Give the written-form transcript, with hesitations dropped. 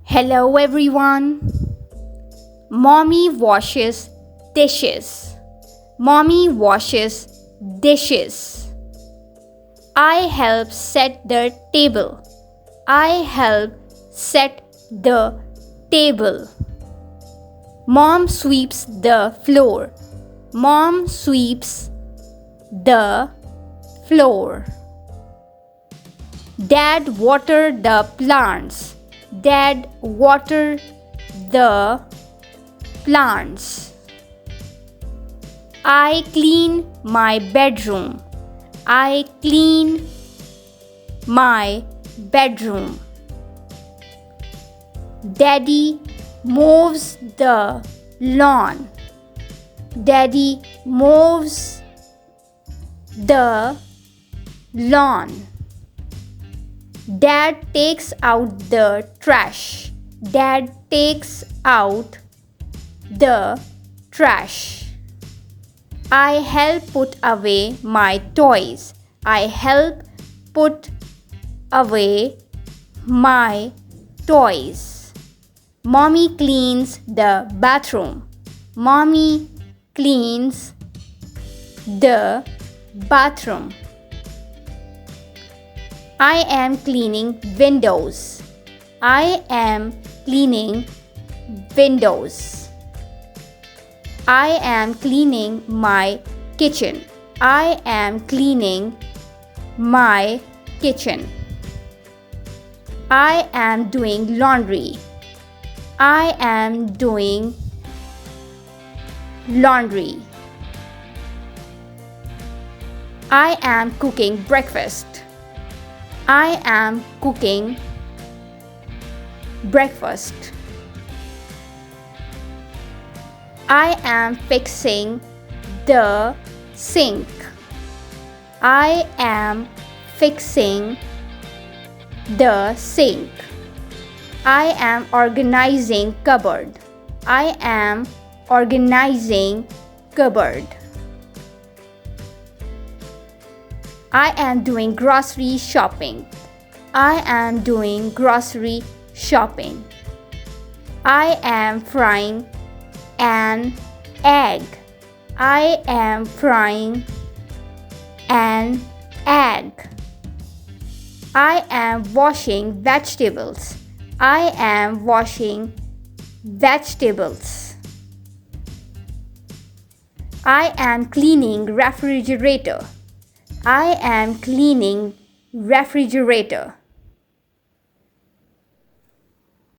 Hello everyone. Mommy washes dishes. Mommy washes dishes. I help set the table. I help set the table. Mom sweeps the floor. Mom sweeps the floor. Dad water the plants. Dad water the plants. I clean my bedroom. I clean my bedroom. Daddy mows the lawn. Daddy mows the lawn. Dad takes out the trash. Dad takes out the trash. I help put away my toys. I help put away my toys. Mommy cleans the bathroom. Mommy cleans the bathroom. I am cleaning windows. I am cleaning windows. I am cleaning my kitchen. I am cleaning my kitchen. I am doing laundry. I am doing laundry. I am cooking breakfast. I am cooking breakfast. I am fixing the sink. I am fixing the sink. I am organizing cupboard. I am organizing cupboard. I am doing grocery shopping. I am doing grocery shopping. I am frying an egg. I am frying an egg. I am washing vegetables. I am washing vegetables. I am cleaning refrigerator. I am cleaning refrigerator.